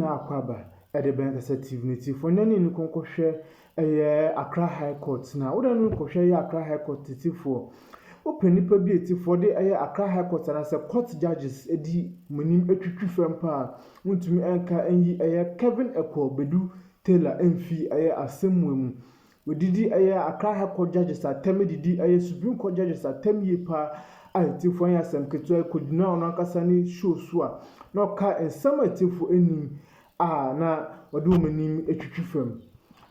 na akwaba the bank assertivity for nani no konkɔhwɛ Accra High Court na woda no kohwɛ Accra High Court titifo open nipa bi etifo de Accra High Court na se court judges edi monim etwitwi fam pa wontumi enka enyi Kelvin Taylor emfi asemmu mu odidi Accra High Court Judges atem didi Supreme Court Judges atem ye pa atifo ya asem keto ekodina ono akasa ni show so a na oka ensam atifo enim na wode omanim etwitwi fam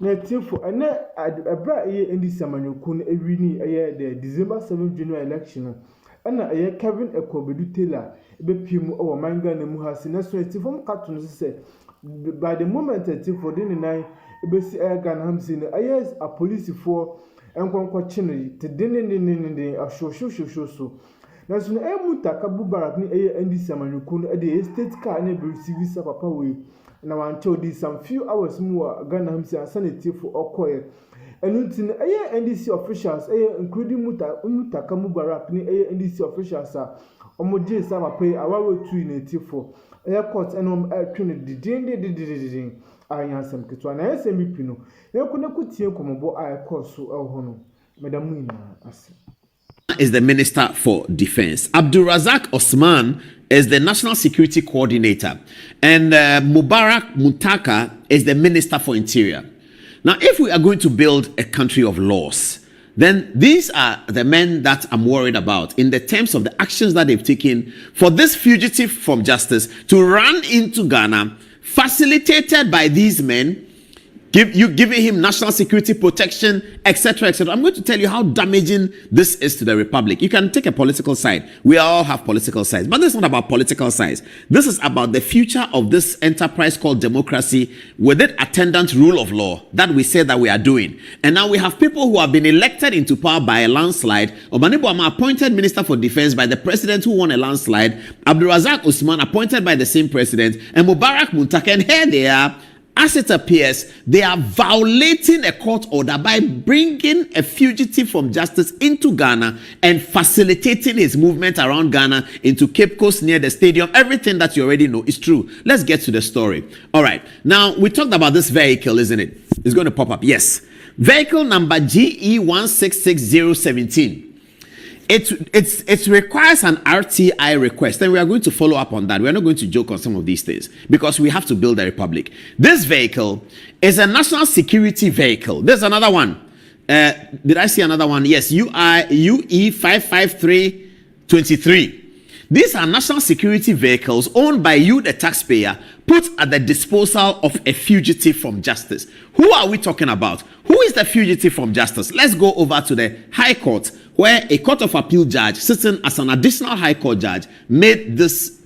na atifo ene ebra NDC amanyoko no ewini the December 7th general election na Kelvin Taylor ebepiem o manga na mu ha si na so atifo mkato no se by the moment atifo de ne nan ebesi Ghana hamsi no a police for enkonkɔ chine te de ashosho so na so Muntaka Mubarak ni NDC amanyoko no de state car na be receive sa papa we na wancho di some few hours mu Ghana hamsi asanatifo okoye enunti no NDC officials including Muntaka Mubarak ni NDC officials omoje sa papa awawe tu inatifo court enom twene didin ayansem ketwa na SMP no yakuna kutie komobo course hono madam ina ase is the Minister for Defense. Abdulrazak Osman is the National Security Coordinator. And Muntaka is the Minister for Interior. Now, if we are going to build a country of laws, then these are the men that I'm worried about in the terms of the actions that they've taken for this fugitive from justice to run into Ghana, facilitated by these men, giving him national security protection, etc., etc. I'm going to tell you how damaging this is to the republic. You can take a political side. We all have political sides, but this is not about political sides. This is about the future of this enterprise called democracy with it attendant rule of law that we say that we are doing. And now we have people who have been elected into power by a landslide. Omanibo Ama appointed Minister for Defense by the president who won a landslide. Abdulrazak Usman appointed by the same president. And Mubarak Muntaka, and here they are. As it appears, they are violating a court order by bringing a fugitive from justice into Ghana and facilitating his movement around Ghana into Cape Coast near the stadium. Everything that you already know is true. Let's get to the story. All right. Now, we talked about this vehicle, isn't it? It's going to pop up. Yes. Vehicle number GE166017. It requires an RTI request, and we are going to follow up on that. We are not going to joke on some of these things because we have to build a republic. This vehicle is a national security vehicle. There's another one. Did I see another one? Yes, UE 55323. These are national security vehicles owned by you, the taxpayer, put at the disposal of a fugitive from justice. Who are we talking about? Who is the fugitive from justice? Let's go over to the High Court, where a Court of Appeal judge, sitting as an additional High Court judge, made this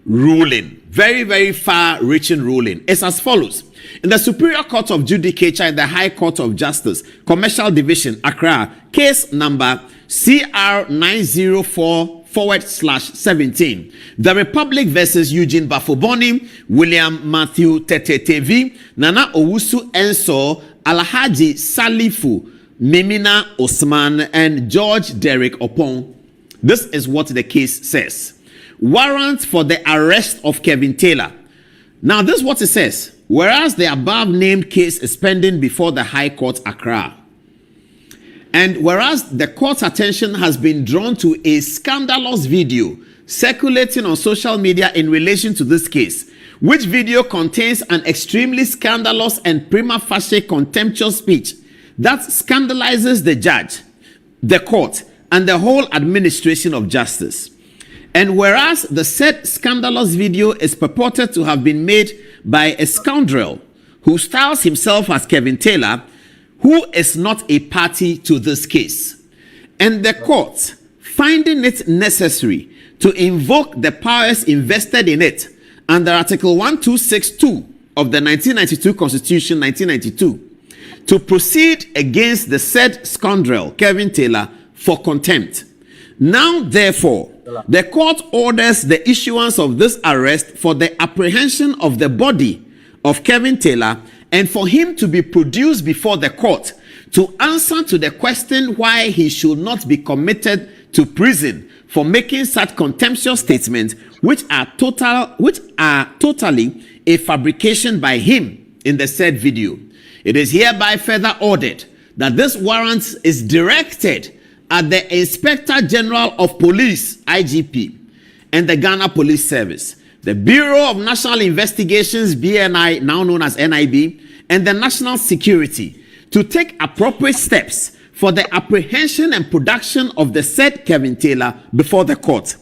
ruling. Very, very far-reaching ruling. It's as follows. In the Superior Court of Judicature in the High Court of Justice, Commercial Division, Accra, case number CR904/17. The Republic versus Eugene Bafoboni, William Matthew Tetetevi, Nana Owusu Enso, Alhaji Salifu, Mimina Osman, and George Derek Opon. This is what the case says. Warrant for the arrest of Kelvin Taylor. Now, this is what it says. Whereas the above named case is pending before the High Court, Accra. And whereas the court's attention has been drawn to a scandalous video circulating on social media in relation to this case, which video contains an extremely scandalous and prima facie contemptuous speech that scandalizes the judge, the court, and the whole administration of justice. And whereas the said scandalous video is purported to have been made by a scoundrel who styles himself as Kelvin Taylor, who is not a party to this case, and the court, finding it necessary to invoke the powers invested in it under Article 1262 of the 1992 Constitution, 1992, to proceed against the said scoundrel, Kelvin Taylor, for contempt. Now, therefore, the court orders the issuance of this arrest for the apprehension of the body of Kelvin Taylor and for him to be produced before the court to answer to the question why he should not be committed to prison for making such contemptuous statements which are totally a fabrication by him in the said video. It is hereby further ordered that this warrant is directed at the Inspector General of Police, IGP, and the Ghana Police Service, the Bureau of National Investigations, BNI, now known as NIB, and the National Security to take appropriate steps for the apprehension and production of the said Kelvin Taylor before the court.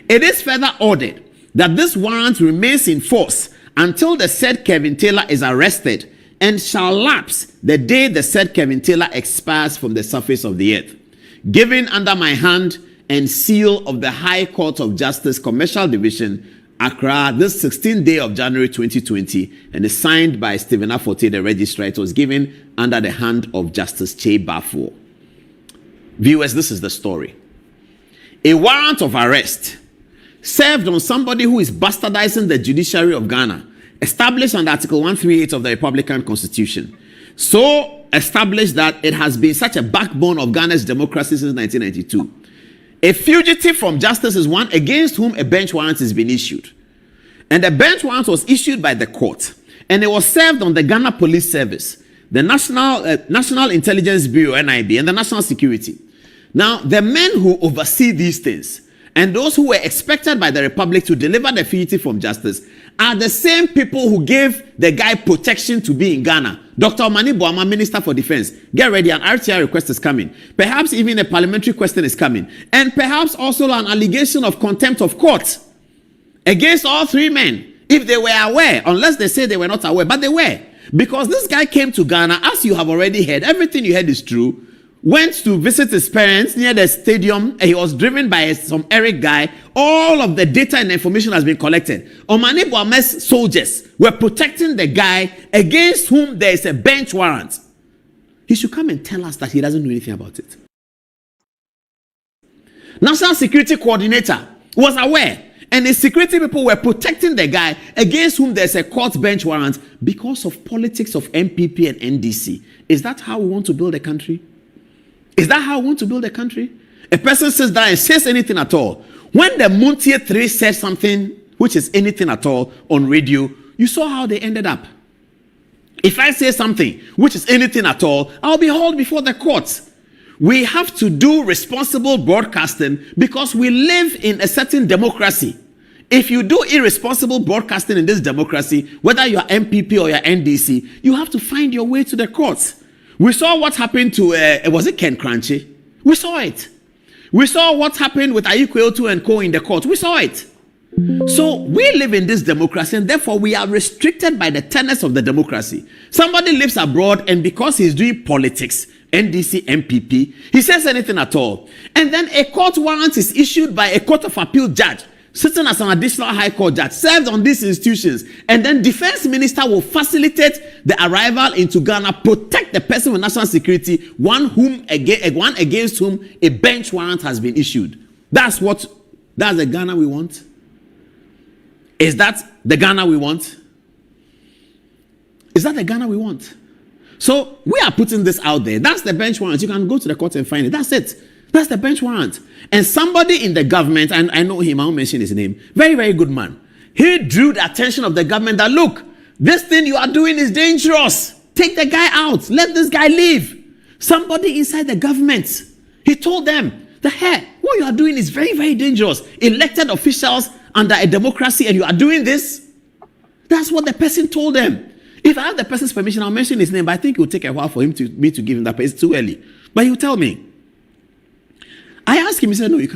It is further ordered that this warrant remains in force until the said Kelvin Taylor is arrested and shall lapse the day the said Kelvin Taylor expires from the surface of the earth. Given under my hand and seal of the High Court of Justice, Commercial Division, Accra, this 16th day of January 2020, and is signed by Stephen Aforte, the registrar. It was given under the hand of Justice Che Bafo. Viewers, this is the story. A warrant of arrest served on somebody who is bastardizing the judiciary of Ghana, established under Article 138 of the Republican Constitution. So established that it has been such a backbone of Ghana's democracy since 1992. A fugitive from justice is one against whom a bench warrant has been issued. And the bench warrant was issued by the court. And it was served on the Ghana Police Service, the National Intelligence Bureau, NIB, and the National Security. Now, the men who oversee these things and those who were expected by the Republic to deliver the fugitive from justice are the same people who gave the guy protection to be in Ghana. Dr. Omani Boama, Minister for Defense, get ready, an RTI request is coming. Perhaps even a parliamentary question is coming. And perhaps also an allegation of contempt of court against all three men, if they were aware, unless they say they were not aware, but they were. Because this guy came to Ghana, as you have already heard, everything you heard is true, went to visit his parents near the stadium, and he was driven by some Eric guy. All of the data and information has been collected. Omani Boame's soldiers were protecting the guy against whom there is a bench warrant. He should come and tell us that he doesn't know anything about it. National Security Coordinator was aware, and the security people were protecting the guy against whom there's a court bench warrant because of politics of MPP and NDC. Is that how we want to build a country? Is that how we want to build a country? A person sits down and says anything at all. When the Montier 3 said something, which is anything at all, on radio, you saw how they ended up. If I say something, which is anything at all, I'll be hauled before the courts. We have to do responsible broadcasting because we live in a certain democracy. If you do irresponsible broadcasting in this democracy, whether you're MPP or you're NDC, you have to find your way to the courts. We saw what happened to, was it Ken Crunchy? We saw it. We saw what happened with Ayiko Otu and Co. in the court. We saw it. So we live in this democracy, and therefore we are restricted by the tenets of the democracy. Somebody lives abroad, and because he's doing politics, NDC, MPP, he says anything at all. And then a court warrant is issued by a court of appeal judge, sitting as an additional high court judge, served on these institutions, and then defense minister will facilitate the arrival into Ghana, protect the person with national security, one against whom a bench warrant has been issued. That's the Ghana we want. Is that the Ghana we want? Is that the Ghana we want? So we are putting this out there. That's the bench warrant. You can go to the court and find it. That's it. That's the bench warrant. And somebody in the government, and I know him, I won't mention his name, very, very good man. He drew the attention of the government that, look, this thing you are doing is dangerous. Take the guy out. Let this guy leave. Somebody inside the government, he told them, what you are doing is very, very dangerous. Elected officials under a democracy, and you are doing this? That's what the person told them. If I have the person's permission, I'll mention his name, but I think it will take a while for me to give him that. It's too early. But he'll tell me. I asked him, he said, no, you can't.